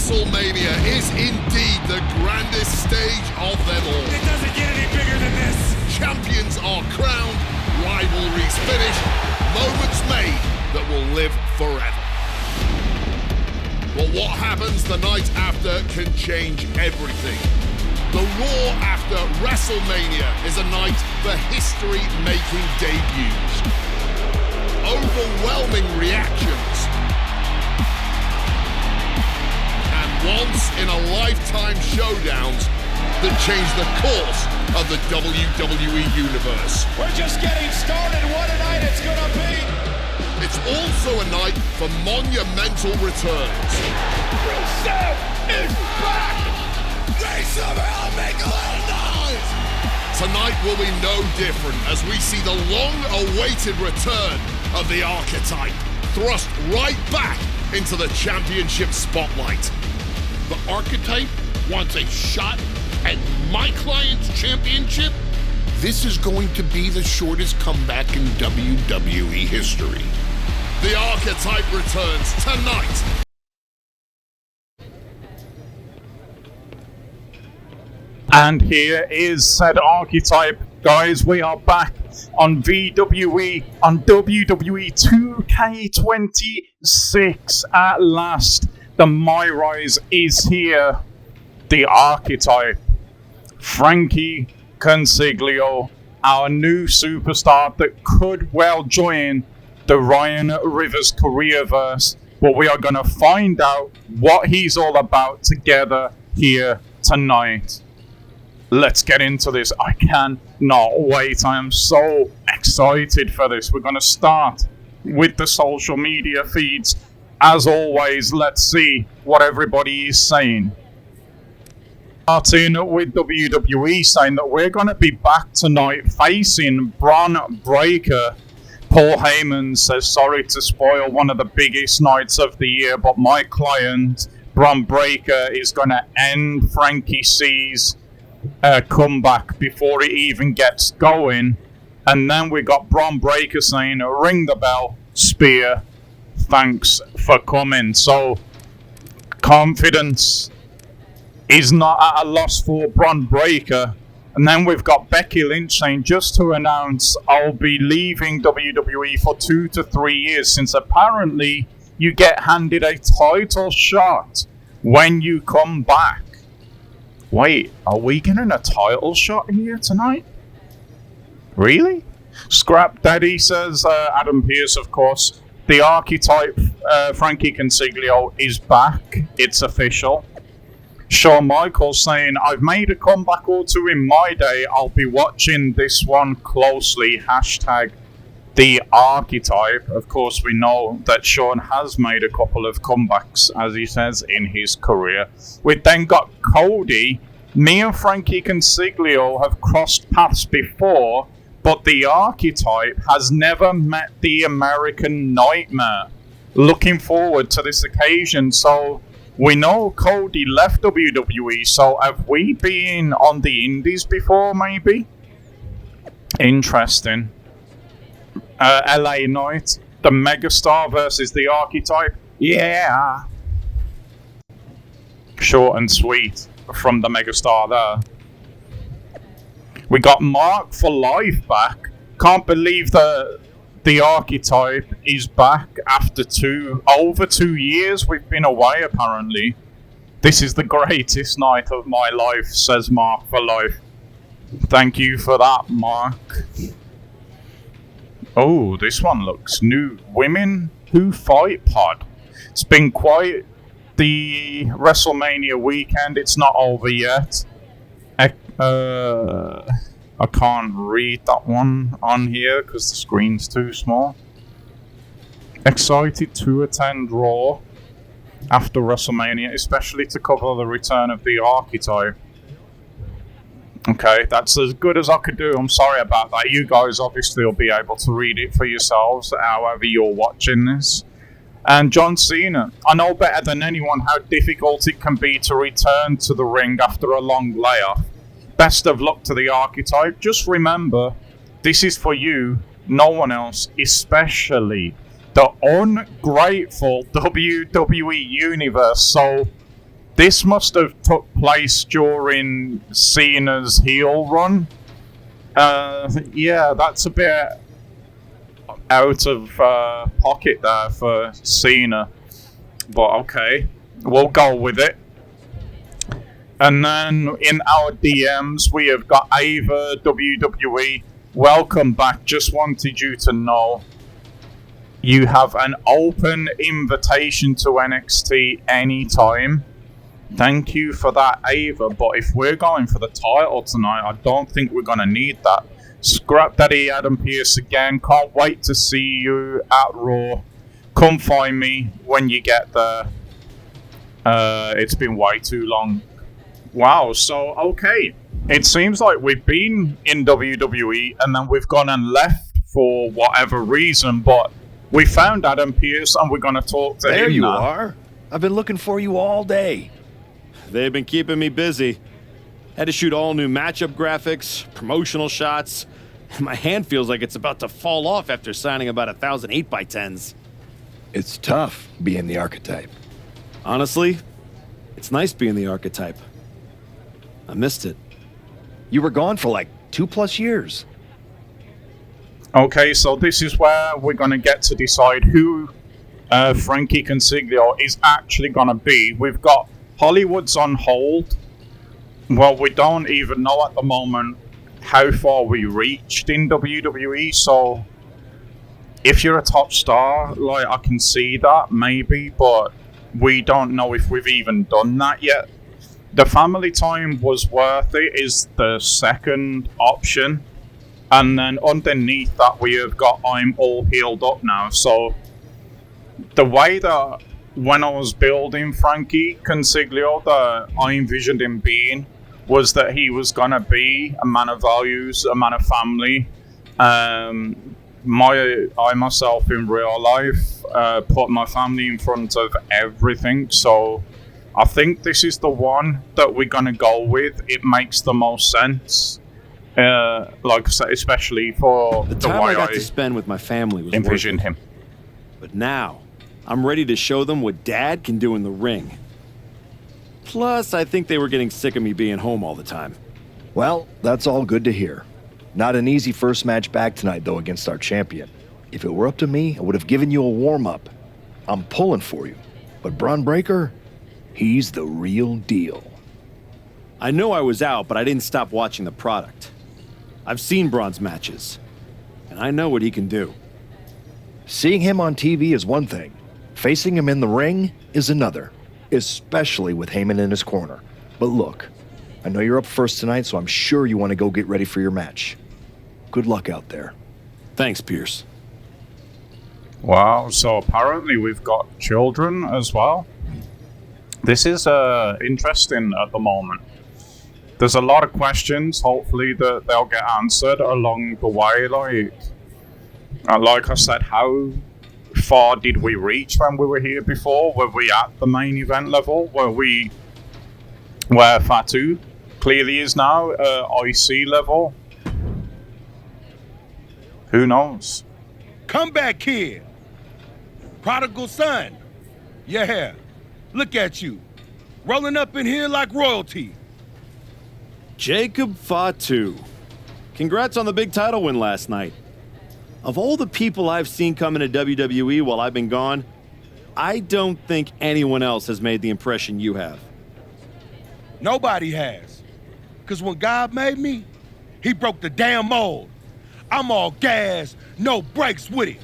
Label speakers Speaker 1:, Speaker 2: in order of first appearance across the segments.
Speaker 1: WrestleMania is indeed the grandest stage of them all.
Speaker 2: It doesn't get any bigger than this.
Speaker 1: Champions are crowned, rivalries finished, moments made that will live forever. But what happens the night after can change everything. The Raw after WrestleMania is a night for history-making debuts. Overwhelming reactions. And once-in-a-lifetime showdowns that change the course of the WWE Universe.
Speaker 2: We're just getting started. What a night it's gonna be.
Speaker 1: It's also a night for monumental returns.
Speaker 2: Rusev is back!
Speaker 1: They somehow make a little noise! Tonight will be no different as we see the long-awaited return of the Archetype, thrust right back into the championship spotlight.
Speaker 3: The Archetype wants a shot at my client's championship? This is going to be the shortest comeback in WWE history.
Speaker 1: The Archetype returns tonight.
Speaker 4: And here is said Archetype. Guys, we are back on VWE, on WWE 2K26 at last. The My Rise is here. The Archetype. Frankie Consiglio, our new superstar that could well join the Ryan Rivers careerverse. But we are going to find out what he's all about together here tonight. Let's get into this. I cannot wait. I am so excited for this. We're going to start with the social media feeds. As always, let's see what everybody is saying. Starting with WWE saying that we're going to be back tonight facing Bron Breakker. Paul Heyman says, sorry to spoil one of the biggest nights of the year, but my client, Bron Breakker, is going to end Frankie C's comeback before it even gets going. And then we got Bron Breakker saying, ring the bell, Spear, thanks for coming. So confidence is not at a loss for Bron Breakker. And then we've got Becky Lynch saying, just to announce, I'll be leaving WWE for 2 to 3 years, since apparently you get handed a title shot when you come back. Wait, are we getting a title shot here tonight? Really? Scrap Daddy says, Adam Pearce, of course. The Archetype, Frankie Consiglio, is back. It's official. Shawn Michaels saying, I've made a comeback or two in my day. I'll be watching this one closely. Hashtag the Archetype. Of course, we know that Shawn has made a couple of comebacks, as he says, in his career. We then got Cody. Me and Frankie Consiglio have crossed paths before, but the Archetype has never met the American Nightmare. Looking forward to this occasion. So we know Cody left WWE, so have we been on the indies before, maybe? Interesting. LA Knight, the Megastar versus the Archetype. Yeah. Short and sweet from the Megastar there. We got Mark for Life back. Can't believe that the Archetype is back after over 2 years. We've been away, apparently. This is the greatest night of my life, says Mark for Life. Thank you for that, Mark. Oh, this one looks new. Women Who Fight pod. It's been quite the WrestleMania weekend. It's not over yet. I can't read that one on here because the screen's too small. Excited to attend Raw after WrestleMania, especially to cover the return of the Archetype. Okay, that's as good as I could do. I'm sorry about that. You guys obviously will be able to read it for yourselves, however you're watching this. And John Cena, I know better than anyone how difficult it can be to return to the ring after a long layoff. Best of luck to the Archetype. Just remember, this is for you, no one else, especially the ungrateful WWE Universe. So This must have took place during Cena's heel run. Yeah, that's a bit out of pocket there for Cena. But okay, we'll go with it. And then in our DMs, we have got Ava WWE. Welcome back. Just wanted you to know you have an open invitation to NXT anytime. Thank you for that, Ava. But if we're going for the title tonight, I don't think we're going to need that. Scrap Daddy Adam Pearce again. Can't wait to see you at Raw. Come find me when you get there. It's been way too long. Wow, so okay. It seems like we've been in WWE and then we've gone and left for whatever reason, but we found Adam Pearce and we're going to talk to him now.
Speaker 5: There you are. I've been looking for you all day.
Speaker 6: They've been keeping me busy. Had to shoot all new matchup graphics, promotional shots. My hand feels like it's about to fall off after signing about 1,000 8x10s.
Speaker 5: It's tough being the archetype.
Speaker 6: Honestly, it's nice being the archetype. I missed it.
Speaker 5: You were gone for like 2+ years.
Speaker 4: Okay, so this is where we're going to get to decide who Frankie Consiglio is actually going to be. We've got Hollywood's on hold. Well, we don't even know at the moment how far we reached in WWE, so if you're a top star, like, I can see that, maybe, but we don't know if we've even done that yet. The family time was worth it is the second option. And then underneath that we have got I'm all healed up now. So the way that when I was building Frankie Consiglio, that I envisioned him being was that he was going to be a man of values, a man of family. I myself in real life put my family in front of everything. So I think this is the one that we're going to go with. It makes the most sense. Like I said, especially for
Speaker 6: The
Speaker 4: the
Speaker 6: time
Speaker 4: way
Speaker 6: I got to spend with my family was
Speaker 4: envisioned
Speaker 6: worth it.
Speaker 4: him.
Speaker 6: But now, I'm ready to show them what Dad can do in the ring. Plus, I think they were getting sick of me being home all the time.
Speaker 5: Well, that's all good to hear. Not an easy first match back tonight, though, against our champion. If it were up to me, I would have given you a warm-up. I'm pulling for you. But Braun Breaker, he's the real deal.
Speaker 6: I know I was out, but I didn't stop watching the product. I've seen Braun's matches, and I know what he can do.
Speaker 5: Seeing him on TV is one thing. Facing him in the ring is another, especially with Heyman in his corner. But look, I know you're up first tonight, so I'm sure you want to go get ready for your match. Good luck out there.
Speaker 6: Thanks, Pierce.
Speaker 4: Wow, so apparently we've got children as well. This is interesting at the moment. There's a lot of questions, hopefully, that they'll get answered along the way. Like I said, how far did we reach when we were here before? Were we at the main event level? Where Fatu clearly is now, IC level? Who knows?
Speaker 2: Comeback kid. Prodigal son. Yeah. Look at you. Rolling up in here like royalty.
Speaker 6: Jacob Fatu. Congrats on the big title win last night. Of all the people I've seen come into WWE while I've been gone, I don't think anyone else has made the impression you have.
Speaker 2: Nobody has. Because when God made me, he broke the damn mold. I'm all gas, no brakes with it.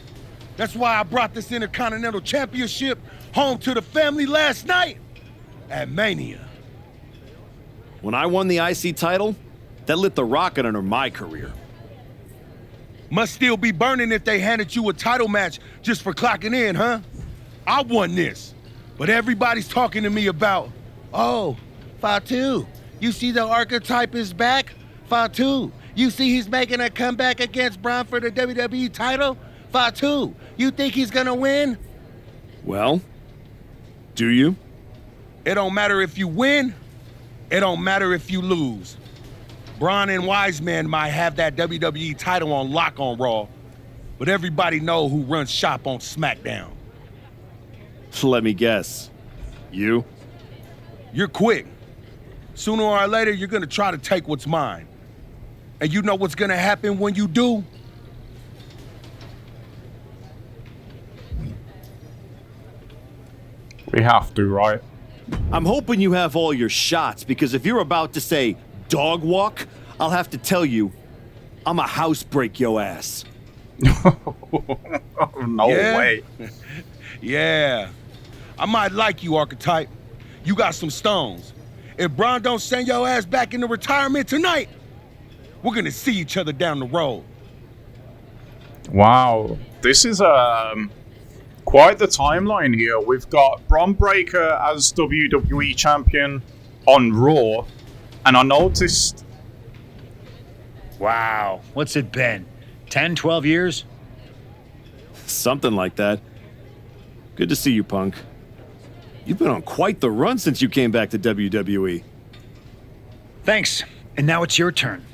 Speaker 2: That's why I brought this Intercontinental Championship home to the family last night at Mania.
Speaker 6: When I won the IC title, that lit the rocket under my career.
Speaker 2: Must still be burning if they handed you a title match just for clocking in, huh? I won this, but everybody's talking to me about, oh, Fatu, you see the archetype is back? Fatu, you see he's making a comeback against Braun for the WWE title? Fatu, you think he's gonna win?
Speaker 6: Well, do you?
Speaker 2: It don't matter if you win, it don't matter if you lose. Braun and Wiseman might have that WWE title on lock on Raw, but everybody know who runs shop on SmackDown.
Speaker 6: Let me guess. You?
Speaker 2: You're quick. Sooner or later, you're gonna try to take what's mine. And you know what's gonna happen when you do?
Speaker 4: We have to, right?
Speaker 6: I'm hoping you have all your shots, because if you're about to say dog walk, I'll have to tell you, I'm a house break your ass.
Speaker 4: No way.
Speaker 2: Yeah. I might like you, Archetype. You got some stones. If Braun don't send your ass back into retirement tonight, we're gonna see each other down the road.
Speaker 4: Wow. This is quite the timeline here. We've got Bron Breakker as WWE Champion on Raw, and I noticed...
Speaker 7: Wow. What's it been? 10, 12 years?
Speaker 6: Something like that. Good to see you, Punk. You've been on quite the run since you came back to WWE.
Speaker 7: Thanks. And now it's your turn.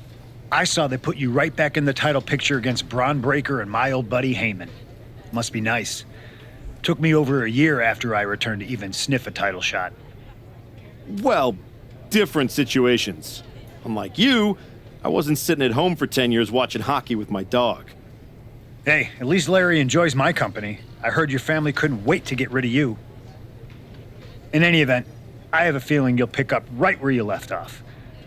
Speaker 7: I saw they put you right back in the title picture against Bron Breakker and my old buddy Heyman. Must be nice. Took me over a year after I returned to even sniff a title shot.
Speaker 6: Well, different situations. Unlike you, I wasn't sitting at home for 10 years watching hockey with my dog.
Speaker 7: Hey, at least Larry enjoys my company. I heard your family couldn't wait to get rid of you. In any event, I have a feeling you'll pick up right where you left off.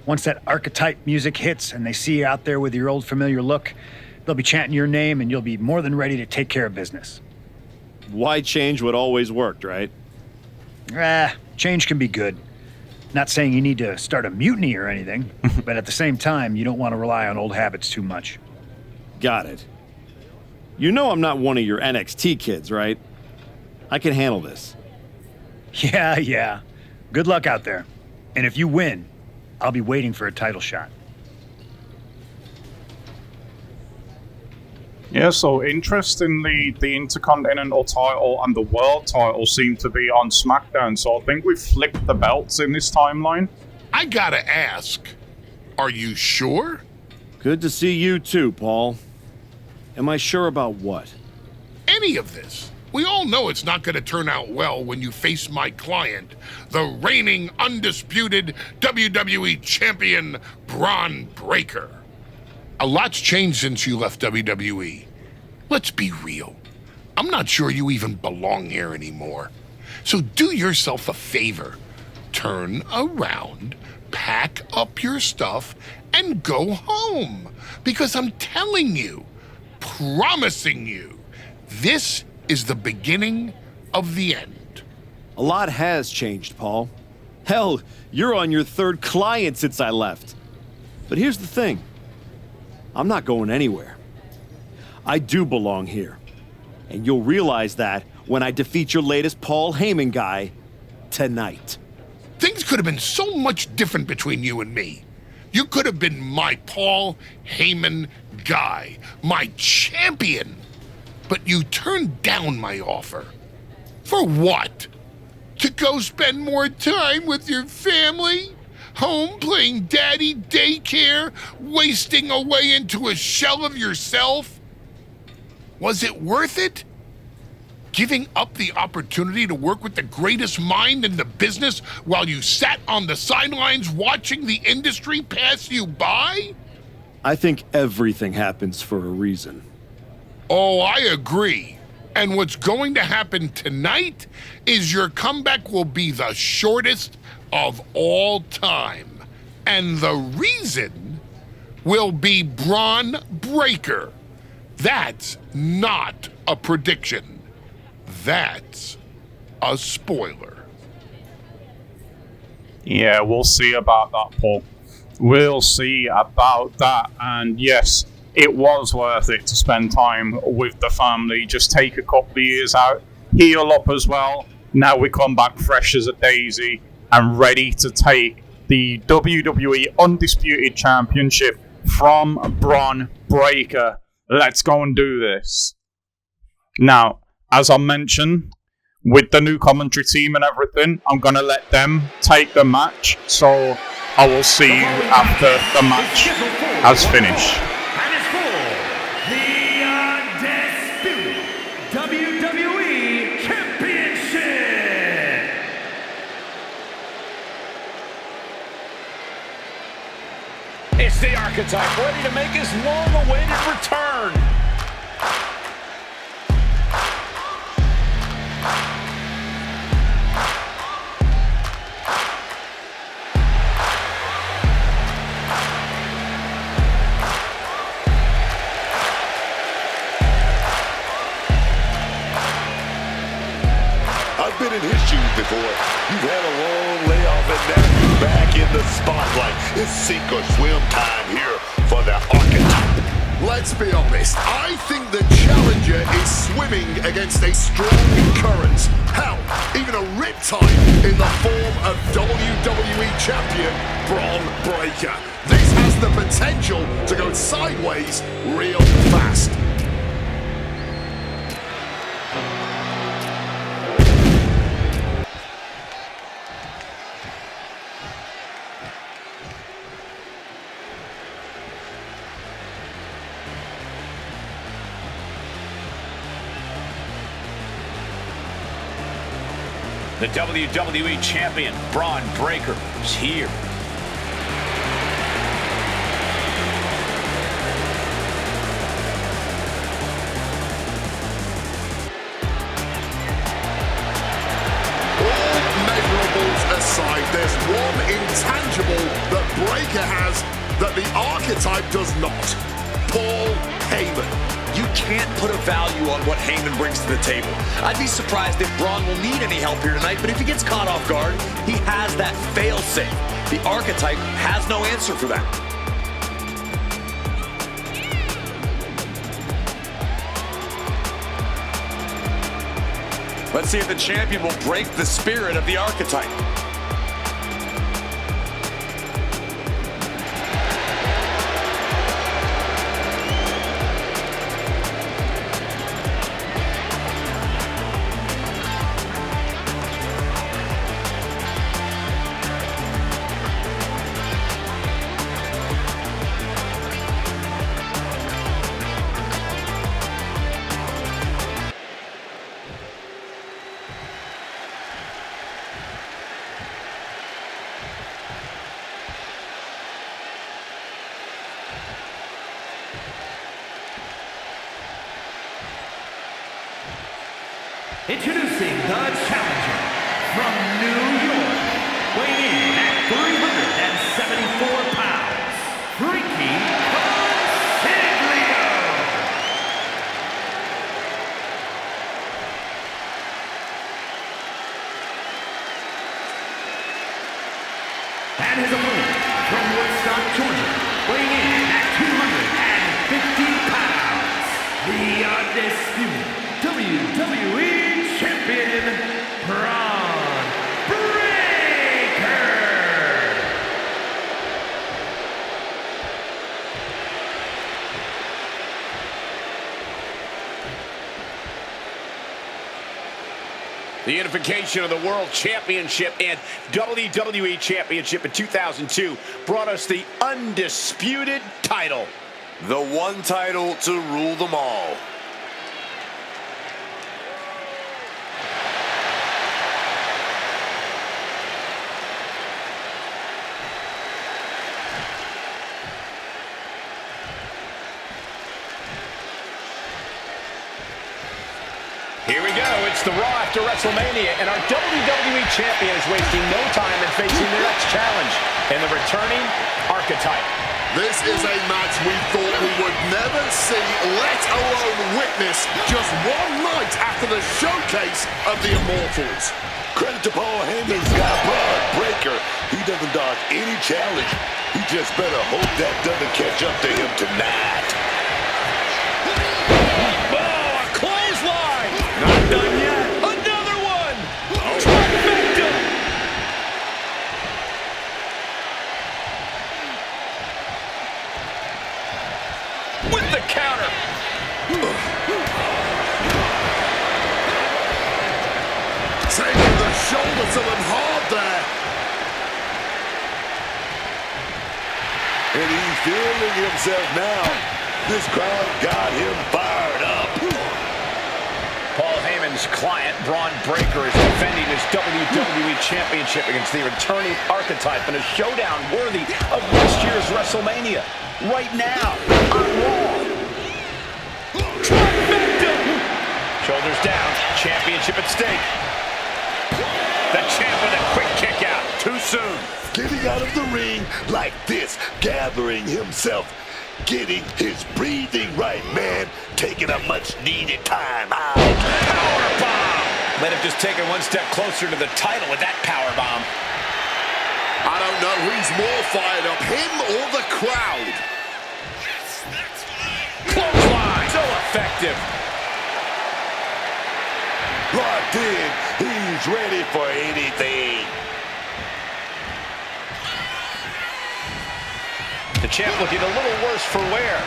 Speaker 7: Once that Archetype music hits and they see you out there with your old familiar look, they'll be chanting your name and you'll be more than ready to take care of business.
Speaker 6: Why change what always worked, right?
Speaker 7: Change can be good. Not saying you need to start a mutiny or anything, but at the same time, you don't want to rely on old habits too much.
Speaker 6: Got it. You know I'm not one of your NXT kids, right? I can handle this.
Speaker 7: Yeah. Good luck out there. And if you win, I'll be waiting for a title shot.
Speaker 4: Yeah, so interestingly, the Intercontinental title and the World title seem to be on SmackDown, so I think we've flipped the belts in this timeline.
Speaker 3: I gotta ask, are you sure?
Speaker 6: Good to see you too, Paul. Am I sure about what?
Speaker 3: Any of this. We all know it's not gonna turn out well when you face my client, the reigning, undisputed WWE Champion, Bron Breakker. A lot's changed since you left WWE. Let's be real. I'm not sure you even belong here anymore. So do yourself a favor. Turn around, pack up your stuff, and go home. Because I'm telling you, promising you, this is the beginning of the end.
Speaker 6: A lot has changed, Paul. Hell, you're on your third client since I left. But here's the thing. I'm not going anywhere. I do belong here. And you'll realize that when I defeat your latest Paul Heyman guy tonight.
Speaker 3: Things could have been so much different between you and me. You could have been my Paul Heyman guy, my champion. But you turned down my offer. For what? To go spend more time with your family? Home playing daddy daycare, wasting away into a shell of yourself? Was it worth it? Giving up the opportunity to work with the greatest mind in the business while you sat on the sidelines watching the industry pass you by?
Speaker 6: I think everything happens for a reason.
Speaker 3: Oh, I agree. And what's going to happen tonight is your comeback will be the shortest of all time. And the reason will be Bron Breakker. That's not a prediction. That's a spoiler.
Speaker 4: Yeah, we'll see about that, Paul. We'll see about that. And yes, it was worth it to spend time with the family. Just take a couple of years out, heal up as well. Now we come back fresh as a daisy and ready to take the WWE Undisputed Championship from Bron Breakker. Let's go and do this. Now, as I mentioned, with the new commentary team and everything, I'm going to let them take the match. So I will see you after the match has finished.
Speaker 8: And it's for the undisputed WWE Championship.
Speaker 9: It's the Archetype, ready to make his long-awaited return.
Speaker 10: I've been in his shoes before. You've had a long layoff and now you're back in the spotlight. It's sink or swim time here for the Archetype.
Speaker 1: Let's be honest, I think the challenger is swimming against a strong current. Hell, even a riptide in the form of WWE Champion Braun Breaker. This has the potential to go sideways real fast.
Speaker 9: The WWE Champion, Braun Breaker, is here.
Speaker 1: All measurables aside, there's one intangible that Breaker has that the Archetype does not. Paul Heyman.
Speaker 11: You can't put a value on what Heyman brings to the table. I'd be surprised if Braun will need any help here tonight, but if he gets caught off guard, he has that fail-safe. The Archetype has no answer for that. Let's see if the champion will break the spirit of the Archetype.
Speaker 8: Introducing the challenger from New York, weighing in at 374 pounds, Freaky Consiglio. And his opponent from Woodstock, Georgia, weighing in at 250 pounds, the undisputed WWE Champion, Braun Breaker.
Speaker 9: The unification of the World Championship and WWE Championship in 2002 brought us the undisputed title.
Speaker 10: The one title to rule them all.
Speaker 9: Here we go. It's the Raw after WrestleMania, and our WWE Champion is wasting no time in facing the next challenge in the returning Archetype.
Speaker 1: This is a match we thought we would never see, let alone witness, just one night after the showcase of the Immortals.
Speaker 10: Credit to Paul Heyman's guy, Braun Breaker. He doesn't dodge any challenge. He just better hope that doesn't catch up to him tonight.
Speaker 9: Not done yet. Another one! Trifecta! With the counter.
Speaker 1: Taking the shoulder to them hard there.
Speaker 10: And he's feeling himself now. This crowd got him fired up.
Speaker 9: Paul Heyman Heyman's client, Braun Breaker, is defending his WWE Championship against the returning Archetype in a showdown worthy of next year's WrestleMania. Right now, on Raw. Trifecta! Shoulders down, championship at stake. The champ with a quick kick out, too soon.
Speaker 10: Getting out of the ring like this, gathering himself, getting his breathing right, man. Taking a much-needed time out.
Speaker 9: Powerbomb! Might have just taken one step closer to the title with that powerbomb.
Speaker 1: I don't know who's more fired up, him or the crowd.
Speaker 9: Clothesline! So effective.
Speaker 10: Locked in, he's ready for anything.
Speaker 9: The champ looking a little worse for wear.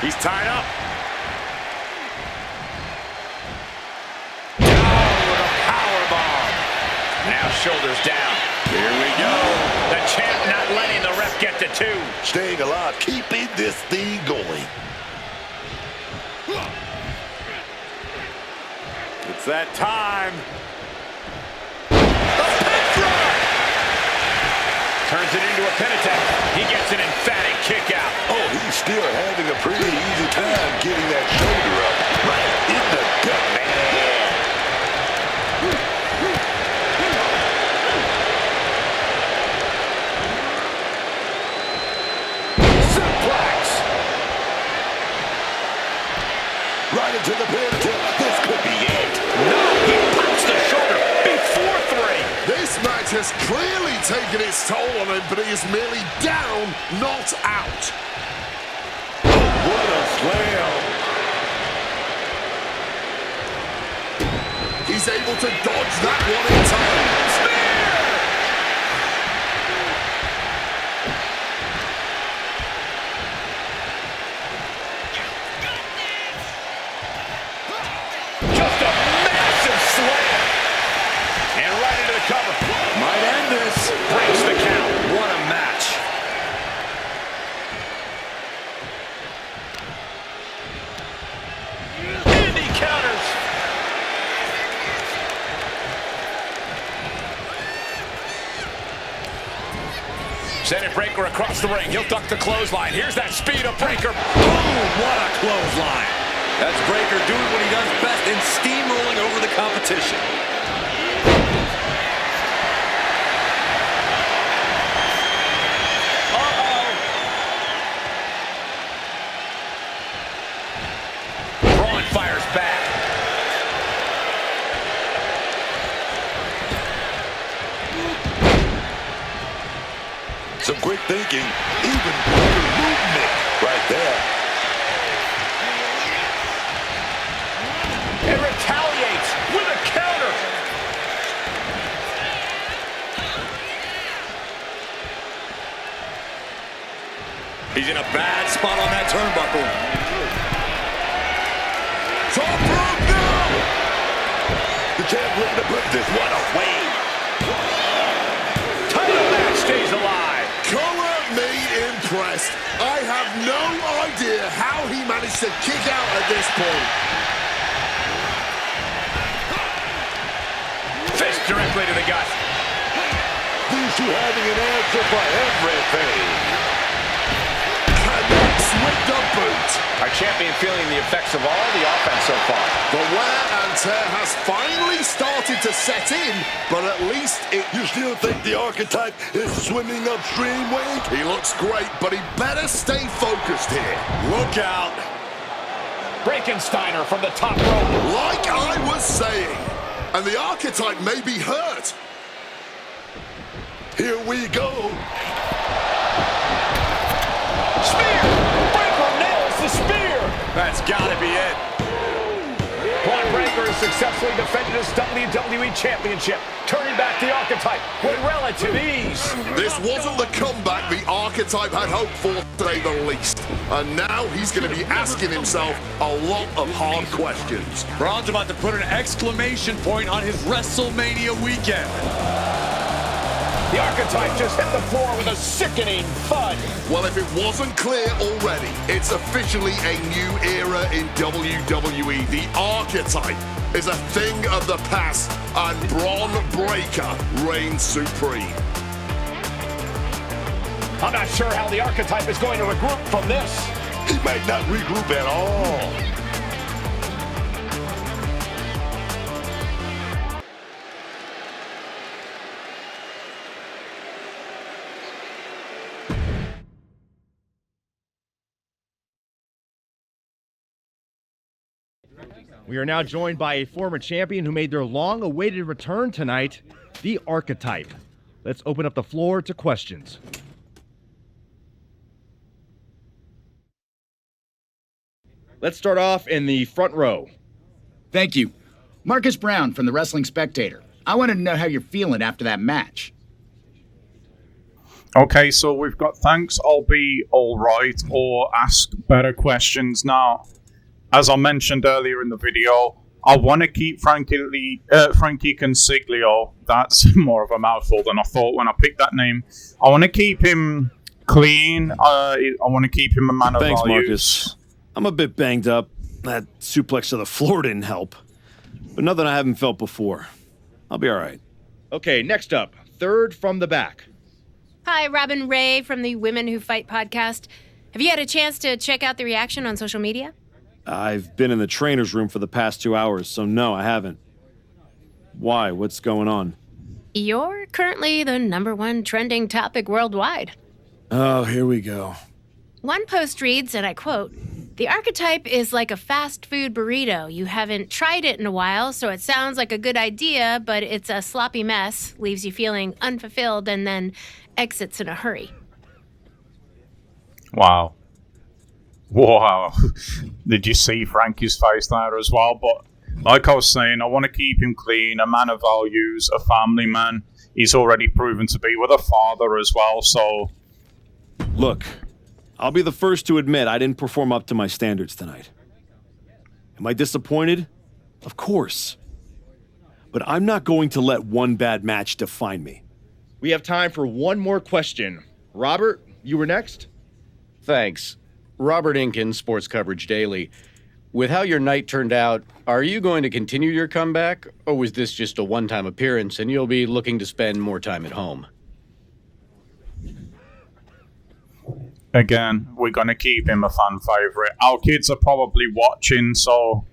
Speaker 9: He's tied up. Down with a powerbomb. Now shoulders down. Here we go. The champ not letting the ref get to two.
Speaker 10: Staying alive, keeping this thing going.
Speaker 9: It's that time. Turns it into a pin attempt. He gets an emphatic kick out.
Speaker 10: Oh, he's still having a pretty easy time getting that shoulder up. Right in the gut, man.
Speaker 9: Suplex.
Speaker 10: Right into the pin attempt. This could be it.
Speaker 9: No, he pops the shoulder before three.
Speaker 1: This match has clearly taken its toll on him, but he is merely down, not out.
Speaker 10: What a slam.
Speaker 1: He's able to dodge that one in time.
Speaker 9: Just a massive slam. And right into the cover. Might end this. Breaks the count. What a match. And he counters. Send it Breaker across the ring. He'll duck the clothesline. Here's that speed of Breaker. Boom! What a clothesline.
Speaker 11: That's Breaker doing what he does best in steamrolling over the competition.
Speaker 9: Braun fires back.
Speaker 10: Some quick thinking, even quicker movement right there.
Speaker 9: And retaliates with a counter.
Speaker 11: He's in a bad spot on that turnbuckle.
Speaker 10: Top rope now! The champ looking to put this one away.
Speaker 9: Title match stays alive.
Speaker 1: Color me impressed. I have no idea how he managed to kick out at this point.
Speaker 9: Fist directly to the gut.
Speaker 10: These two having an answer for everything.
Speaker 1: Connects with the boot.
Speaker 9: Our champion feeling the effects of all the offense so far.
Speaker 1: The wear and tear has finally started to set in, but at least it...
Speaker 10: You still think the Archetype is swimming upstream, Wade?
Speaker 1: He looks great, but he better stay focused here.
Speaker 9: Look out. Breakensteiner from the top rope.
Speaker 1: Like I was saying, and the Archetype may be hurt.
Speaker 10: Here we go.
Speaker 9: Spear! Breaker nails the spear! That's gotta be it. Braun Breaker has successfully defended his WWE Championship, turning back the Archetype with relative ease.
Speaker 1: This wasn't the comeback the Archetype had hoped for, to say the least. And now he's going to be asking himself a lot of hard questions.
Speaker 11: Braun's about to put an exclamation point on his WrestleMania weekend.
Speaker 9: The Archetype just hit the floor with a sickening thud.
Speaker 1: Well, if it wasn't clear already, it's officially a new era in WWE. The Archetype is a thing of the past, and Braun Breaker reigns supreme.
Speaker 9: I'm not sure how the Archetype is going to regroup from this.
Speaker 10: He might not regroup at all.
Speaker 12: We are now joined by a former champion who made their long-awaited return tonight, the Archetype. Let's open up the floor to questions. Let's start off in the front row.
Speaker 13: Thank you. Marcus Brown from the Wrestling Spectator. I wanted to know how you're feeling after that match.
Speaker 4: Okay, so we've got thanks, I'll be alright, or ask better questions now. As I mentioned earlier in the video, I want to keep Frankie Consiglio. That's more of a mouthful than I thought when I picked that name. I want to keep him clean. I want to keep him a man of values.
Speaker 6: Thanks, Marcus. I'm a bit banged up. That suplex to the floor didn't help. But nothing I haven't felt before. I'll be all right.
Speaker 12: Okay, next up, third from the back.
Speaker 14: Hi, Robin Ray from the Women Who Fight podcast. Have you had a chance to check out the reaction on social media?
Speaker 6: I've been in the trainer's room for the past 2 hours, so no, I haven't. Why? What's going on?
Speaker 14: You're currently the #1 trending topic worldwide.
Speaker 6: Oh, here we go.
Speaker 14: One post reads, and I quote, "The Archetype is like a fast food burrito. You haven't tried it in a while, so it sounds like a good idea, but it's a sloppy mess, leaves you feeling unfulfilled, and then exits in a hurry."
Speaker 4: Wow. Did you see Frankie's face there as well? But like I was saying, I want to keep him clean, a man of values, a family man. He's already proven to be with a father as well, so...
Speaker 6: Look, I'll be the first to admit I didn't perform up to my standards tonight. Am I disappointed? Of course. But I'm not going to let one bad match define me.
Speaker 12: We have time for one more question. Robert, you were next?
Speaker 15: Thanks. Robert Inkin, Sports Coverage Daily. With how your night turned out, are you going to continue your comeback, or was this just a one-time appearance and you'll be looking to spend more time at home?
Speaker 4: Again, we're going to keep him a fan favourite. Our kids are probably watching, so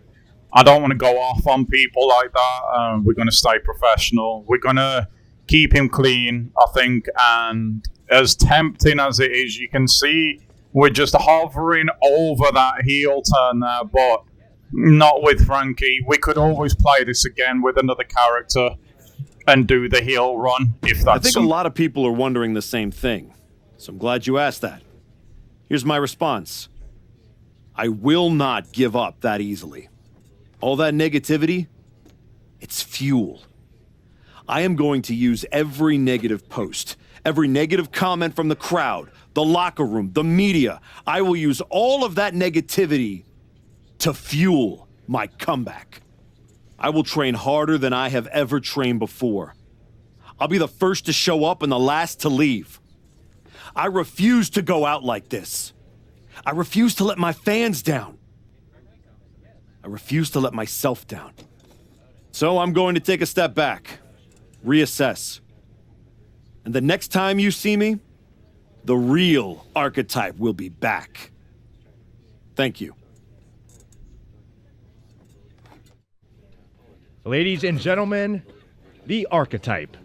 Speaker 4: I don't want to go off on people like that. We're going to stay professional. We're going to keep him clean, I think, and as tempting as it is, you can see we're just hovering over that heel turn there, but not with Frankie. We could always play this again with another character and do the heel run, if that's...
Speaker 6: I think a lot of people are wondering the same thing, so I'm glad you asked that. Here's my response. I will not give up that easily. All that negativity, it's fuel. I am going to use every negative post, every negative comment from the crowd, the locker room, the media. I will use all of that negativity to fuel my comeback. I will train harder than I have ever trained before. I'll be the first to show up and the last to leave. I refuse to go out like this. I refuse to let my fans down. I refuse to let myself down. So I'm going to take a step back, reassess. And the next time you see me, the real Archetype will be back. Thank you.
Speaker 12: Ladies and gentlemen, the Archetype.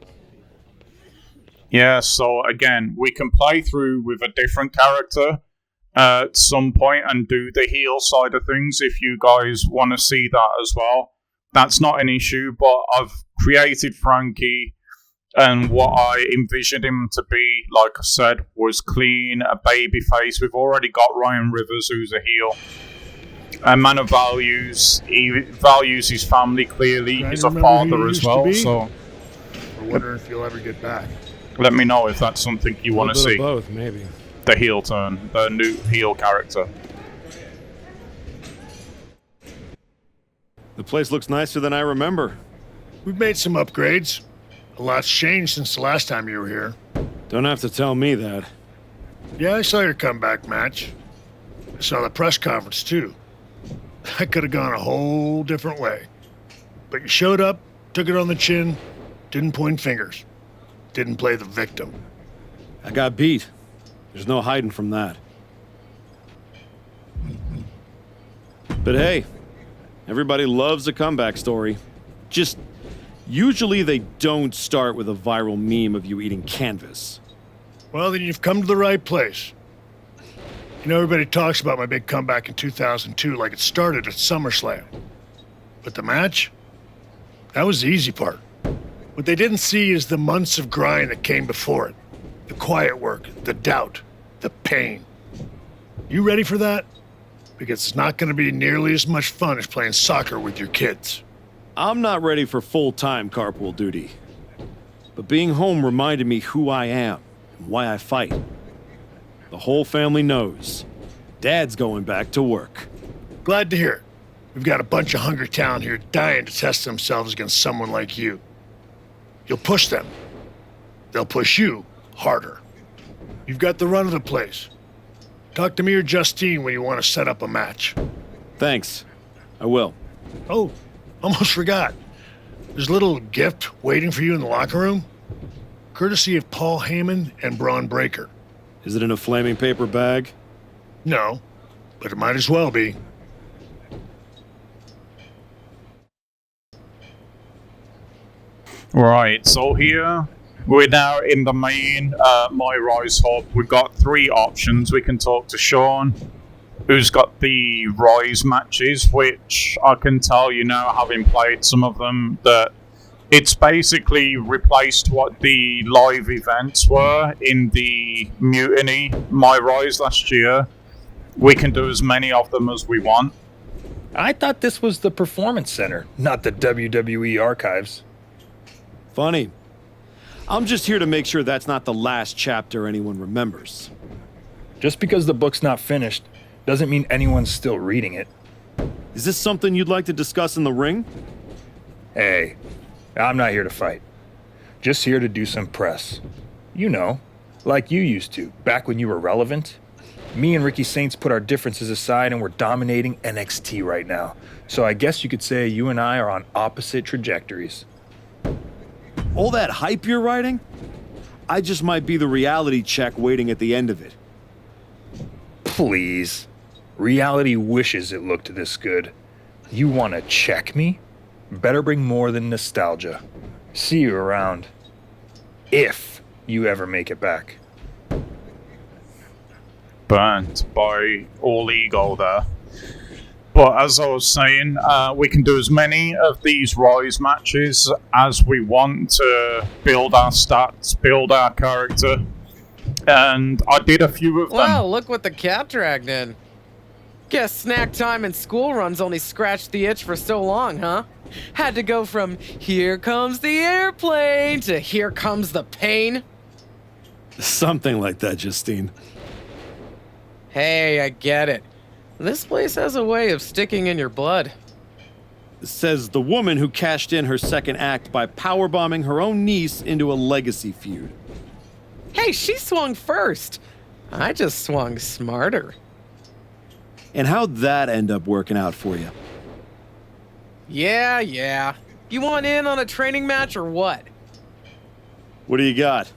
Speaker 4: Yeah, so again, we can play through with a different character at some point and do the heel side of things if you guys want to see that as well. That's not an issue, but I've created Frankie, and what I envisioned him to be, like I said, was clean, a baby face. We've already got Ryan Rivers, who's a heel. A man of values. He values his family clearly. He's a father as well, so...
Speaker 3: I wonder if you'll ever get back.
Speaker 4: Let me know if that's something you want to see.
Speaker 16: Both, maybe.
Speaker 4: The heel turn, the new heel character.
Speaker 6: The place looks nicer than I remember.
Speaker 3: We've made some upgrades. A lot's changed since the last time you were here.
Speaker 6: Don't have to tell me that.
Speaker 3: Yeah, I saw your comeback match. I saw the press conference, too. That could have gone a whole different way.
Speaker 16: But you showed up, took it on the chin, didn't point fingers, didn't play the victim.
Speaker 6: I got beat. There's no hiding from that. But hey, everybody loves a comeback story. Just usually they don't start with a viral meme of you eating canvas.
Speaker 16: Well, then you've come to the right place. You know, everybody talks about my big comeback in 2002 like it started at SummerSlam. But the match? That was the easy part. What they didn't see is the months of grind that came before it. The quiet work, the doubt, the pain. You ready for that? Because it's not going to be nearly as much fun as playing soccer with your kids.
Speaker 6: I'm not ready for full-time carpool duty. But being home reminded me who I am and why I fight. The whole family knows. Dad's going back to work.
Speaker 16: Glad to hear it. We've got a bunch of hungry talent here dying to test themselves against someone like you. You'll push them. They'll push you harder. You've got the run of the place. Talk to me or Justine when you want to set up a match.
Speaker 6: Thanks. I will.
Speaker 16: Oh, almost forgot. There's a little gift waiting for you in the locker room. Courtesy of Paul Heyman and Braun Breaker.
Speaker 6: Is it in a flaming paper bag?
Speaker 16: No, but it might as well be.
Speaker 4: Right, so here we're now in the main My Rise hub. We've got three options. We can talk to Sean, who's got the Rise matches, which I can tell you now, having played some of them, that it's basically replaced what the live events were in the Mutiny My Rise last year. We can do as many of them as we want.
Speaker 17: I thought this was the Performance Center, not the WWE Archives.
Speaker 6: Funny. I'm just here to make sure that's not the last chapter anyone remembers.
Speaker 17: Just because the book's not finished doesn't mean anyone's still reading it.
Speaker 6: Is this something you'd like to discuss in the ring?
Speaker 17: Hey, I'm not here to fight. Just here to do some press. You know, like you used to, back when you were relevant. Me and Ricky Saints put our differences aside and we're dominating NXT right now. So I guess you could say you and I are on opposite trajectories.
Speaker 6: All that hype you're writing? I just might be the reality check waiting at the end of it.
Speaker 17: Please. Reality wishes it looked this good. You want to check me? Better bring more than nostalgia. See you around. If you ever make it back.
Speaker 4: Burnt by all ego there. But as I was saying, we can do as many of these Rise matches as we want to build our stats, build our character. And I did a few of them.
Speaker 18: Wow, look what the cat dragged in. Guess snack time and school runs only scratched the itch for so long, huh? Had to go from here comes the airplane to here comes the pain.
Speaker 6: Something like that, Justine.
Speaker 18: Hey, I get it. This place has a way of sticking in your blood.
Speaker 6: Says the woman who cashed in her second act by powerbombing her own niece into a legacy feud.
Speaker 18: Hey, she swung first. I just swung smarter.
Speaker 6: And how'd that end up working out for you?
Speaker 18: Yeah. You want in on a training match or what?
Speaker 6: What do you got?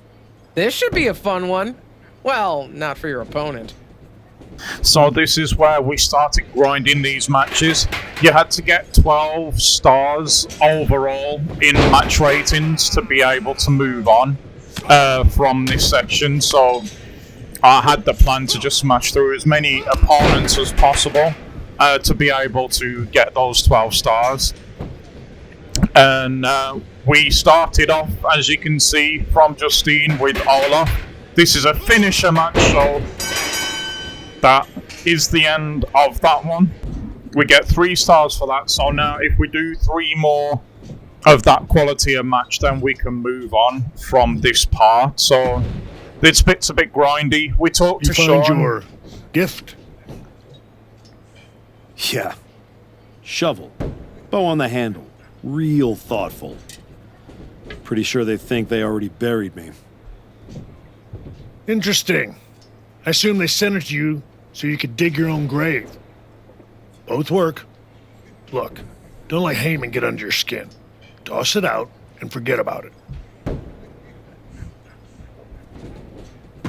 Speaker 18: This should be a fun one. Well, not for your opponent.
Speaker 4: So this is where we started grinding these matches. You had to get 12 stars overall in match ratings to be able to move on from this section. So I had the plan to just smash through as many opponents as possible to be able to get those 12 stars. And we started off, as you can see, from Justine with Ola. This is a finisher match, so that is the end of that one. We get 3 stars for that, so now if we do 3 more of that quality of match, then we can move on from this part. So this bit's a bit grindy. We talked to Sean.
Speaker 16: You find your gift?
Speaker 6: Yeah. Shovel. Bow on the handle. Real thoughtful. Pretty sure they think they already buried me.
Speaker 16: Interesting. I assume they sent it to you so you could dig your own grave. Both work. Look, Don't let Heyman get under your skin. Toss it out and forget about it.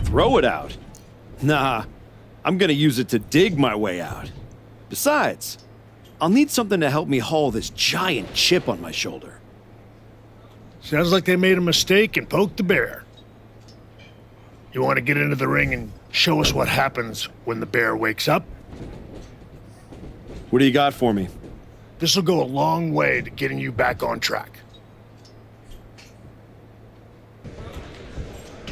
Speaker 6: Throw it out? Nah, I'm gonna use it to dig my way out. Besides, I'll need something to help me haul this giant chip on my shoulder.
Speaker 16: Sounds like they made a mistake and poked the bear. You want to get into the ring and show us what happens when the bear wakes up?
Speaker 6: What do you got for me?
Speaker 16: This will go a long way to getting you back on track.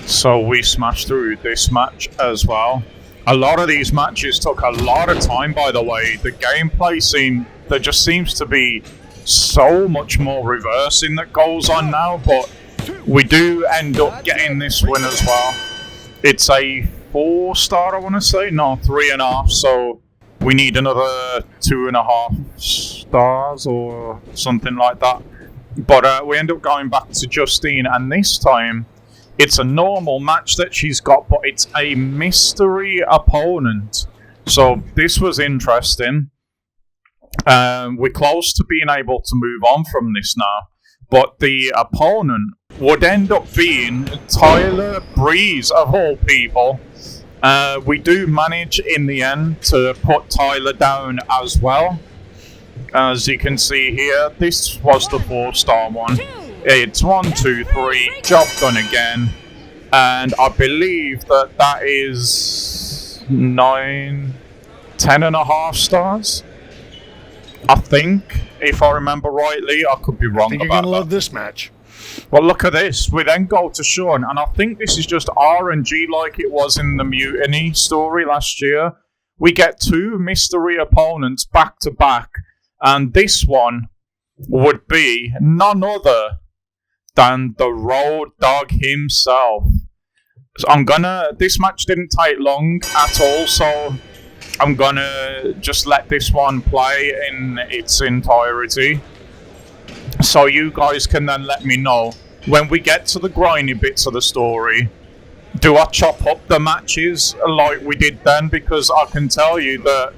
Speaker 4: So we smashed through this match as well. A lot of these matches took a lot of time, by the way. The gameplay there just seems to be so much more reversing that goes on now, but we do end up getting this win as well. It's a 4-star, I want to say. No, 3.5, so we need another 2.5 stars or something like that. But we end up going back to Justine, and this time it's a normal match that she's got, but it's a mystery opponent. So this was interesting. We're close to being able to move on from this now, but the opponent would end up being Tyler Breeze, of all people. We do manage in the end to put Tyler down as well. As you can see here, this was the 4-star one. It's 1, 2, 3, job done again. And I believe that is 9, 10.5 stars. I think, if I remember rightly, I could be wrong.
Speaker 16: I think you're gonna love this match.
Speaker 4: Well, look at this. We then go to Sean, and I think this is just RNG like it was in the Mutiny story last year. We get 2 mystery opponents back to back, and this one would be none other than the Road Dogg himself. So this match didn't take long at all, so I'm gonna just let this one play in its entirety. So you guys can then let me know when we get to the grindy bits of the story. Do I chop up the matches like we did then? Because I can tell you that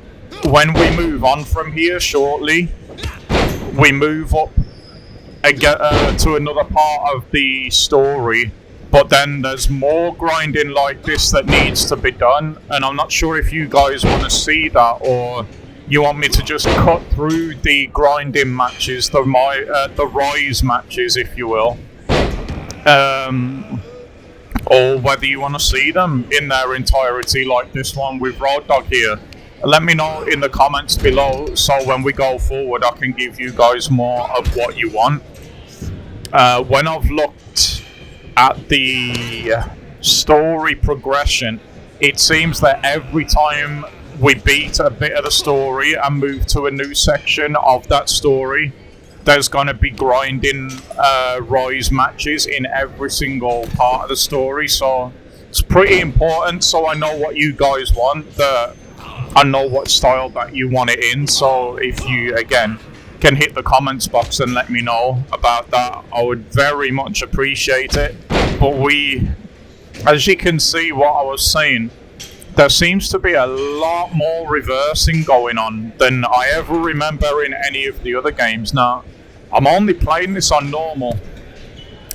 Speaker 4: when we move on from here shortly, we move up to another part of the story. But then there's more grinding like this that needs to be done, and I'm not sure if you guys want to see that, or you want me to just cut through the grinding matches, the rise matches, if you will, or whether you want to see them in their entirety like this one with Road Dogg here. Let me know in the comments below, so when we go forward I can give you guys more of what you want. When I've looked at the story progression, it seems that every time we beat a bit of the story and move to a new section of that story, there's going to be grinding rise matches in every single part of the story. So it's pretty important, so I know what you guys want, that I know what style that you want it in. So if you, again, can hit the comments box and let me know about that, I would very much appreciate it. But as you can see what I was saying, there seems to be a lot more reversing going on than I ever remember in any of the other games. Now, I'm only playing this on normal.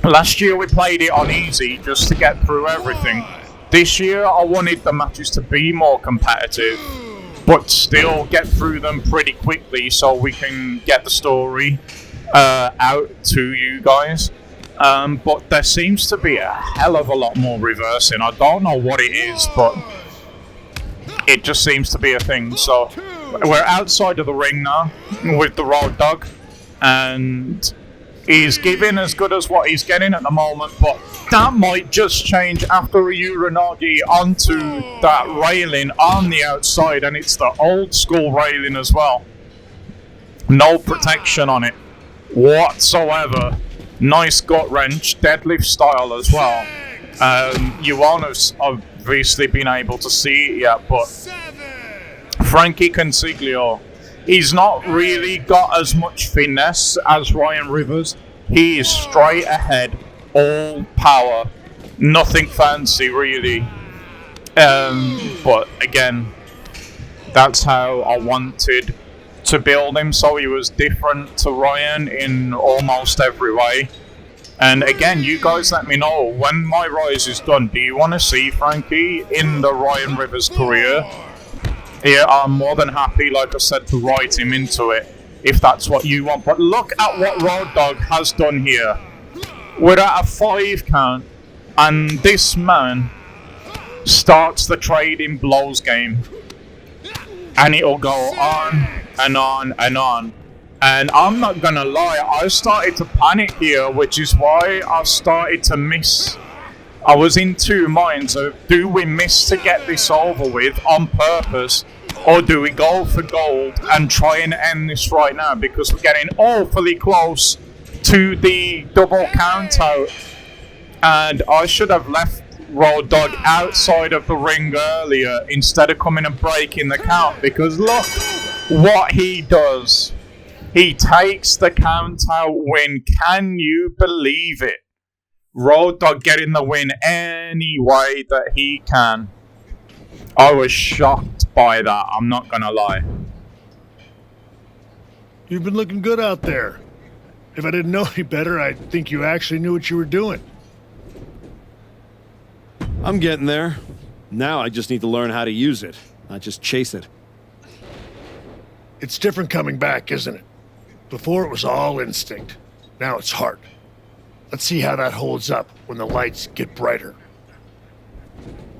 Speaker 4: Last year we played it on easy just to get through everything. This year I wanted the matches to be more competitive, but still get through them pretty quickly so we can get the story out to you guys. But there seems to be a hell of a lot more reversing. I don't know what it is, but it just seems to be a thing. So we're outside of the ring now with the Road Dogg, and he's giving as good as what he's getting at the moment, but that might just change after a Uranagi onto that railing on the outside, and it's the old school railing as well. No protection on it whatsoever. Nice gut wrench, deadlift style as well. You won't have obviously been able to see it yet, but Frankie Consiglio, he's not really got as much finesse as Ryan Rivers. He is straight ahead, all power, nothing fancy really. But again, that's how I wanted to build him so he was different to Ryan in almost every way. And again, you guys let me know when my rise is done. Do you want to see Frankie in the Ryan Rivers career? Yeah, I'm more than happy, like I said, to write him into it if that's what you want. But look at what Road Dogg has done here. We're at a 5 count, and this man starts the trading blows game. And it'll go on and on and on. And I'm not gonna lie, I started to panic here, which is why I started to miss. I was in two minds of, do we miss to get this over with on purpose, or do we go for gold and try and end this right now? Because we're getting awfully close to the double count out. And I should have left Road Dogg outside of the ring earlier instead of coming and breaking the count, because look what he does. He takes the count out win. Can you believe it? Road Dogg getting the win any way that he can. I was shocked by that, I'm not gonna lie.
Speaker 16: You've been looking good out there. If I didn't know any better, I'd think you actually knew what you were doing.
Speaker 6: I'm getting there. Now I just need to learn how to use it, not just chase it.
Speaker 16: It's different coming back, isn't it? Before it was all instinct. Now it's heart. Let's see how that holds up when the lights get brighter.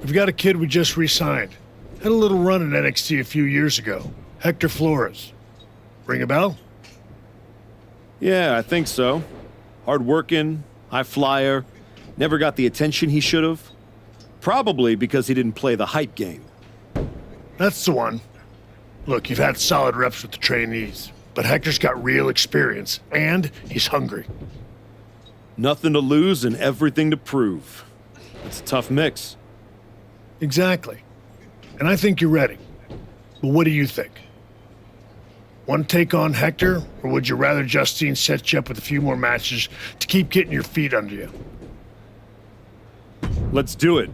Speaker 16: We've got a kid we just re-signed. Had a little run in NXT a few years ago. Hector Flores. Ring a bell?
Speaker 6: Yeah, I think so. Hard-working, high flyer, never got the attention he should have. Probably because he didn't play the hype game.
Speaker 16: That's the one. Look, you've had solid reps with the trainees, but Hector's got real experience, and he's hungry.
Speaker 6: Nothing to lose and everything to prove. It's a tough mix.
Speaker 16: Exactly. And I think you're ready. But what do you think? Want to take on Hector, or would you rather Justine set you up with a few more matches to keep getting your feet under you?
Speaker 6: Let's do it.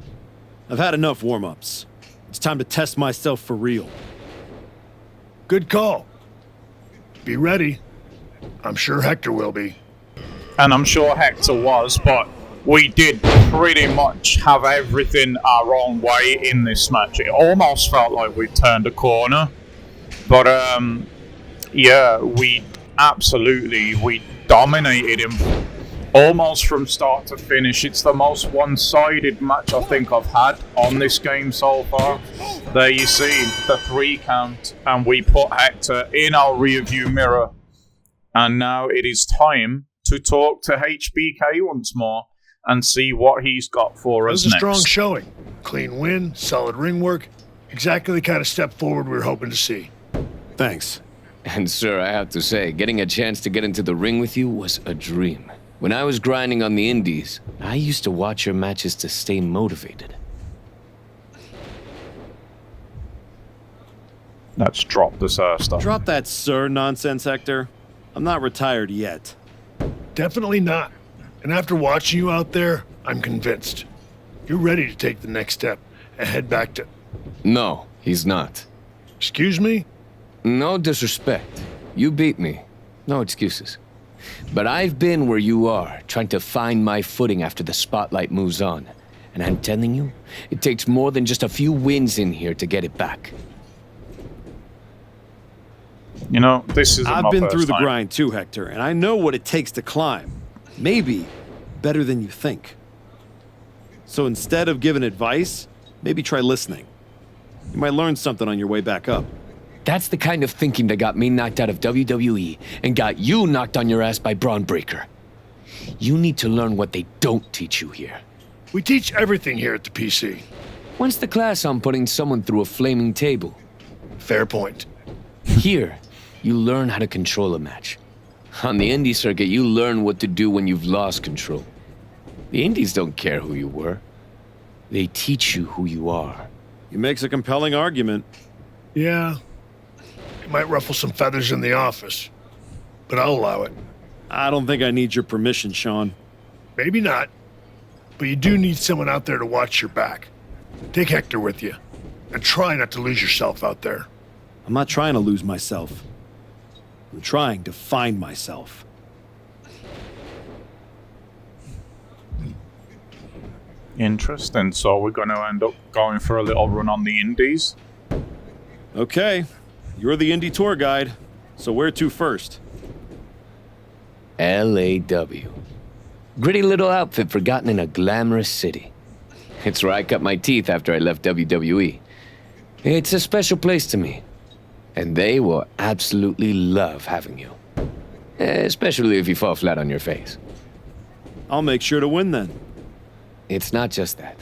Speaker 6: I've had enough warm-ups. It's time to test myself for real.
Speaker 16: Good call. Be ready. I'm sure Hector will be.
Speaker 4: And I'm sure Hector was, but we did pretty much have everything our own way in this match. It almost felt like we turned a corner. But, yeah, we dominated him almost from start to finish. It's the most one-sided match I think I've had on this game so far. There you see the 3 count, and we put Hector in our rearview mirror. And now it is time to talk to HBK once more and see what he's got for us
Speaker 16: next. That was a strong showing. Clean win, solid ring work. Exactly the kind of step forward we were hoping to see.
Speaker 6: Thanks.
Speaker 19: And sir, I have to say, getting a chance to get into the ring with you was a dream. When I was grinding on the indies, I used to watch your matches to stay motivated.
Speaker 4: Let's drop the sir stuff.
Speaker 6: Drop that sir nonsense, Hector. I'm not retired yet.
Speaker 16: Definitely not. And after watching you out there, I'm convinced. You're ready to take the next step and head back to...
Speaker 19: No, he's not.
Speaker 16: Excuse me?
Speaker 19: No disrespect. You beat me. No excuses. But I've been where you are, trying to find my footing after the spotlight moves on. And I'm telling you, it takes more than just a few wins in here to get it back.
Speaker 4: You know, this is
Speaker 6: I've been through the grind too, Hector, and I know what it takes to climb. Maybe better than you think. So instead of giving advice, maybe try listening. You might learn something on your way back up.
Speaker 19: That's the kind of thinking that got me knocked out of WWE and got you knocked on your ass by Braun Breaker. You need to learn what they don't teach you here.
Speaker 16: We teach everything here at the PC.
Speaker 19: When's the class on putting someone through a flaming table?
Speaker 16: Fair point.
Speaker 19: Here, you learn how to control a match. On the indie circuit, you learn what to do when you've lost control. The indies don't care who you were. They teach you who you are.
Speaker 6: He makes a compelling argument.
Speaker 16: Yeah. It might ruffle some feathers in the office, but I'll allow it.
Speaker 6: I don't think I need your permission, Sean.
Speaker 16: Maybe not, but you do need someone out there to watch your back. Take Hector with you, and try not to lose yourself out there.
Speaker 6: I'm not trying to lose myself. I'm trying to find myself.
Speaker 4: Interesting. So we're going to end up going for a little run on the indies.
Speaker 6: Okay, you're the indie tour guide, so where to first?
Speaker 19: LAW. Gritty little outfit forgotten in a glamorous city. It's where I cut my teeth after I left WWE. It's a special place to me, and they will absolutely love having you. Especially if you fall flat on your face.
Speaker 6: I'll make sure to win then.
Speaker 19: It's not just that.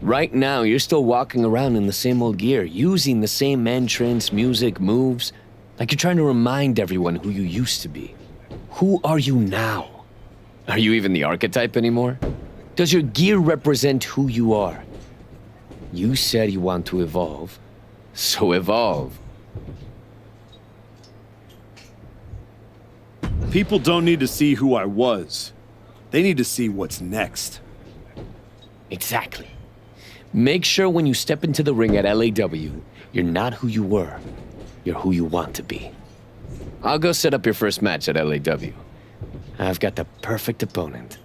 Speaker 19: Right now, you're still walking around in the same old gear, using the same entrance, music, moves, like you're trying to remind everyone who you used to be. Who are you now? Are you even the archetype anymore? Does your gear represent who you are? You said you want to evolve, so evolve.
Speaker 6: People don't need to see who I was. They need to see what's next.
Speaker 19: Exactly. Make sure when you step into the ring at LAW, you're not who you were. You're who you want to be. I'll go set up your first match at LAW. I've got the perfect opponent.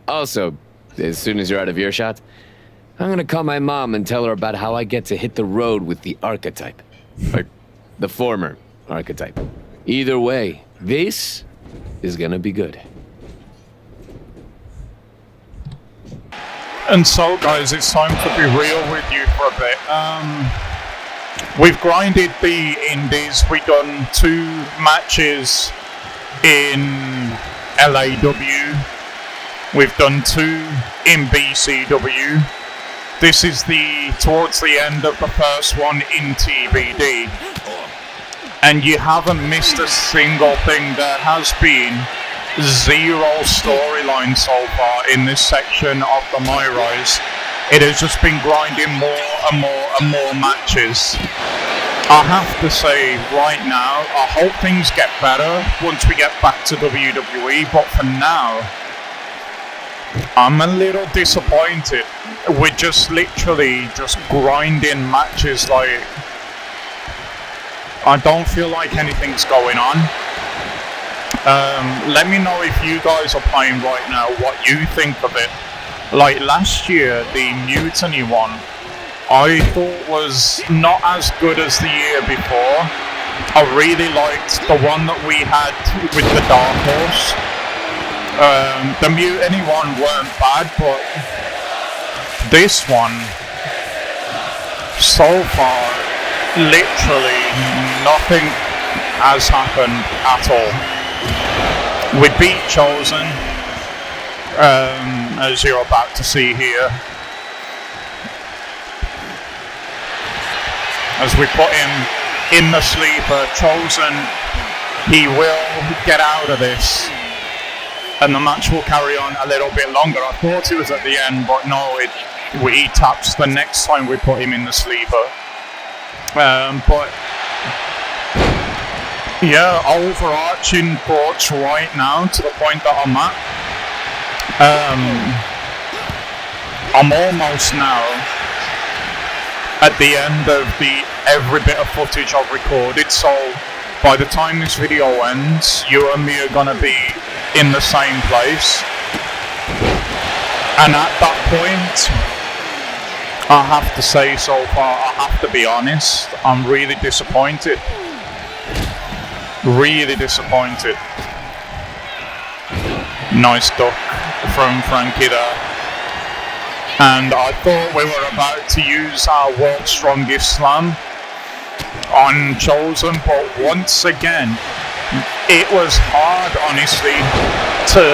Speaker 19: Also, as soon as you're out of earshot, I'm gonna call my mom and tell her about how I get to hit the road with the archetype. Or the former archetype. Either way, this is gonna be good.
Speaker 4: And so, guys, it's time to be real with you for a bit. We've grinded the indies. We've done 2 matches in LAW. We've done 2 in BCW. This is towards the end of the first one in TBD. And you haven't missed a single thing. There has been 0 storyline so far in this section of the My Rise. It has just been grinding more and more and more matches. I have to say right now, I hope things get better once we get back to WWE, but for now, I'm a little disappointed. We're just literally just grinding matches. Like, I don't feel like anything's going on. Let me know if you guys are playing right now, what you think of it. Like last year, the Mutiny one, I thought was not as good as the year before. I really liked the one that we had with the Dark Horse. The Mutiny one weren't bad, but this one, so far, literally nothing has happened at all. We beat Chosen, as you're about to see here. As we put him in the sleeper, Chosen, he will get out of this. And the match will carry on a little bit longer. I thought it was at the end, but no, he taps the next time we put him in the sleeper. But yeah, overarching thoughts right now to the point that I'm at. I'm almost now at the end of every bit of footage I've recorded, so by the time this video ends, you and me are gonna be in the same place. And at that point, I have to say so far, I have to be honest, I'm really disappointed. Really disappointed. Nice duck from Frankie there. And I thought we were about to use our world's strongest slam on Chosen, but once again, it was hard, honestly, to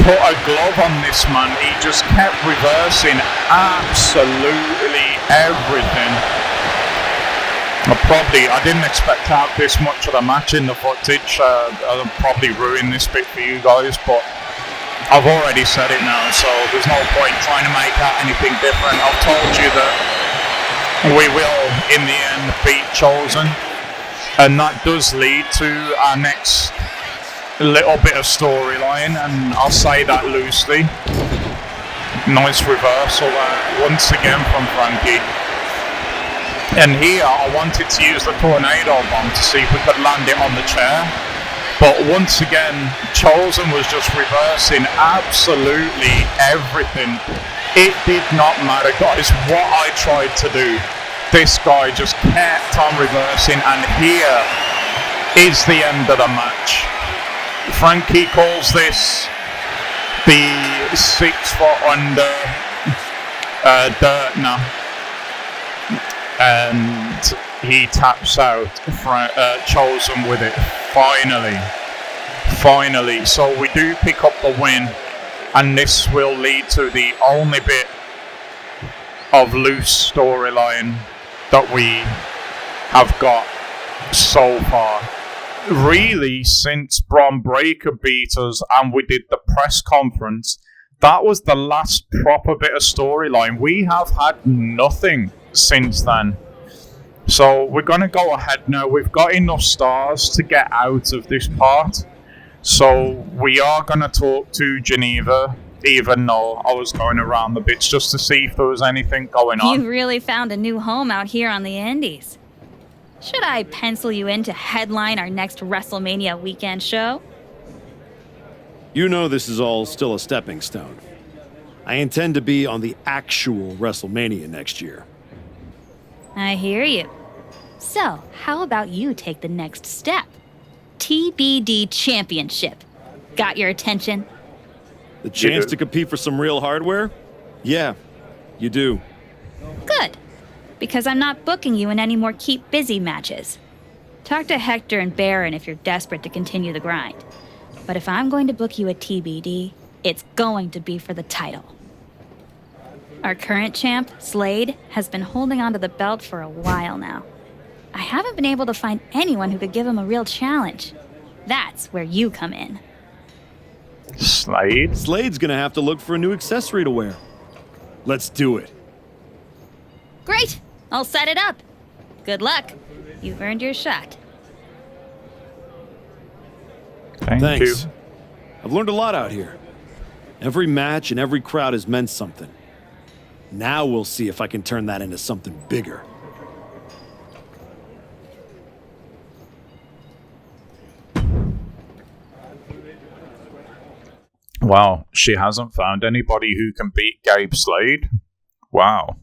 Speaker 4: put a glove on this man. He just kept reversing absolutely everything. I didn't expect to have this much of a match in the footage. I'll probably ruin this bit for you guys, but I've already said it now, so there's no point trying to make out anything different. I've told you that we will, in the end, beat Chosen, and that does lead to our next little bit of storyline, and I'll say that loosely. Nice reversal once again from Frankie. And here I wanted to use the tornado bomb to see if we could land it on the chair. But once again, Chosen was just reversing absolutely everything. It did not matter, guys, what I tried to do. This guy just kept on reversing, and here is the end of the match. Frankie calls this the 6 foot under dirt now. And he taps out Chosen with it. Finally. So we do pick up the win, and this will lead to the only bit of loose storyline that we have got so far. Really, since Bron Breakker beat us and we did the press conference, that was the last proper bit of storyline. We have had nothing since then. So we're going to go ahead now. We've got enough stars to get out of this part. So we are going to talk to Geneva, even though I was going around the bits just to see if there was anything going on.
Speaker 20: You really found a new home out here on the Indies. Should I pencil you in to headline our next WrestleMania weekend show?
Speaker 6: You know this is all still a stepping stone. I intend to be on the actual WrestleMania next year.
Speaker 20: I hear you. So, how about you take the next step? TBD Championship. Got your attention?
Speaker 6: The chance to compete for some real hardware? Yeah, you do.
Speaker 20: Good. Because I'm not booking you in any more keep busy matches. Talk to Hector and Baron if you're desperate to continue the grind. But if I'm going to book you at TBD, it's going to be for the title. Our current champ, Slade, has been holding onto the belt for a while now. I haven't been able to find anyone who could give him a real challenge. That's where you come in.
Speaker 4: Slade?
Speaker 6: Slade's gonna have to look for a new accessory to wear. Let's do it.
Speaker 20: Great! I'll set it up. Good luck. You've earned your shot.
Speaker 6: Thanks. I've learned a lot out here. Every match and every crowd has meant something. Now we'll see if I can turn that into something bigger.
Speaker 4: Wow, she hasn't found anybody who can beat Gabe Slade? Wow.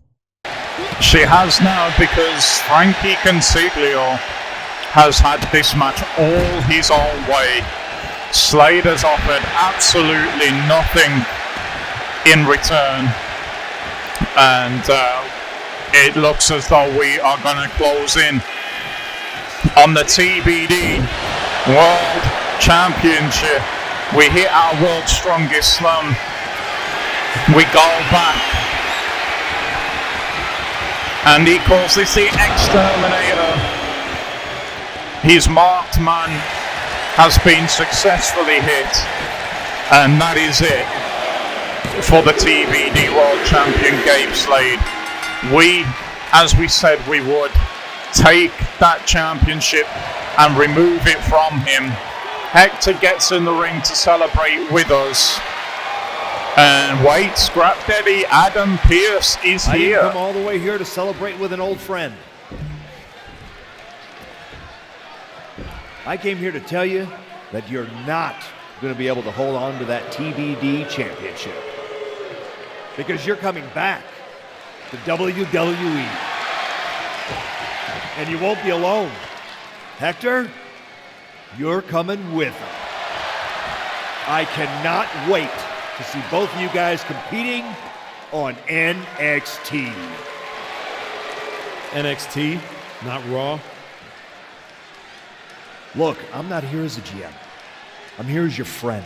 Speaker 4: She has now, because Frankie Consiglio has had this match all his own way. Slade has offered absolutely nothing in return. And it looks as though we are going to close in on the TBD World Championship. We hit our world's strongest slam. We go back. And he calls this the Exterminator. His marked man has been successfully hit. And that is it for the TBD World Champion Gabe Slade. We, as we said we would, take that championship and remove it from him. Hector gets in the ring to celebrate with us. And wait, Scrap Daddy Adam Pearce is
Speaker 5: I
Speaker 4: here.
Speaker 5: didn't come all the way here to celebrate with an old friend. I came here to tell you that you're not going to be able to hold on to that TBD championship. Because you're coming back to WWE. And you won't be alone. Hector, you're coming with him. I cannot wait to see both of you guys competing on NXT.
Speaker 6: NXT, not Raw.
Speaker 5: Look, I'm not here as a GM. I'm here as your friend.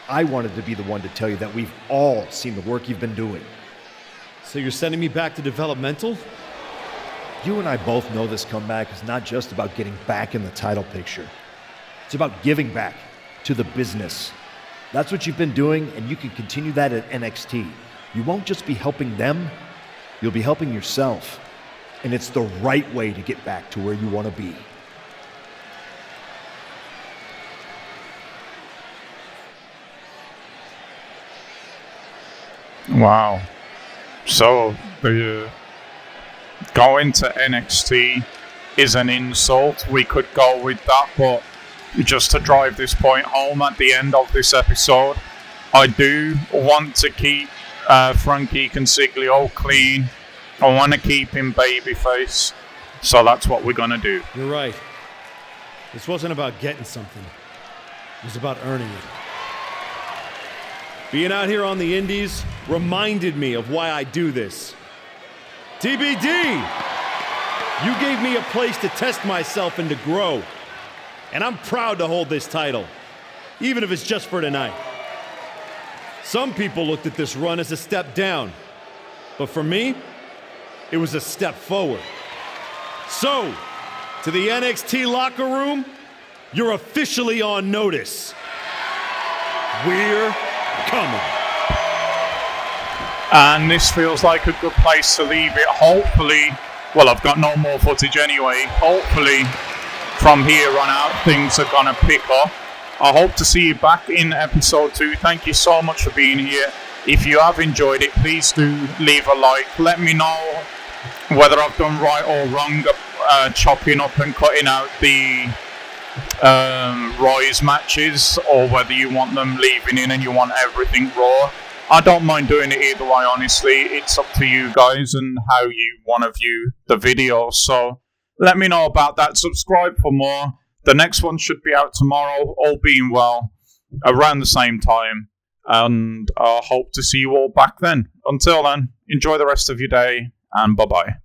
Speaker 5: I wanted to be the one to tell you that we've all seen the work you've been doing.
Speaker 6: So you're sending me back to developmental?
Speaker 5: You and I both know this comeback is not just about getting back in the title picture. It's about giving back to the business. That's what you've been doing, and you can continue that at NXT. You won't just be helping them, you'll be helping yourself. And it's the right way to get back to where you want to be.
Speaker 4: Wow. So, the going to NXT is an insult. We could go with that, but just to drive this point home at the end of this episode, I do want to keep Frankie Consiglio clean. I want to keep him babyface. So that's what we're going to do.
Speaker 6: You're right. This wasn't about getting something. It was about earning it. Being out here on the Indies reminded me of why I do this. TBD! You gave me a place to test myself and to grow. And I'm proud to hold this title, even if it's just for tonight. Some people looked at this run as a step down, but for me, it was a step forward. So, to the NXT locker room, you're officially on notice. We're coming.
Speaker 4: And this feels like a good place to leave it. Hopefully, well, I've got no more footage anyway. Hopefully, from here on out, things are going to pick up. I hope to see you back in episode 2. Thank you so much for being here. If you have enjoyed it, please do leave a like. Let me know whether I've done right or wrong chopping up and cutting out the Rise matches, or whether you want them leaving in and you want everything raw. I don't mind doing it either way, honestly. It's up to you guys and how you want to view the video. So let me know about that. Subscribe for more. The next one should be out tomorrow, all being well, around the same time. And I hope to see you all back then. Until then, enjoy the rest of your day, and bye-bye.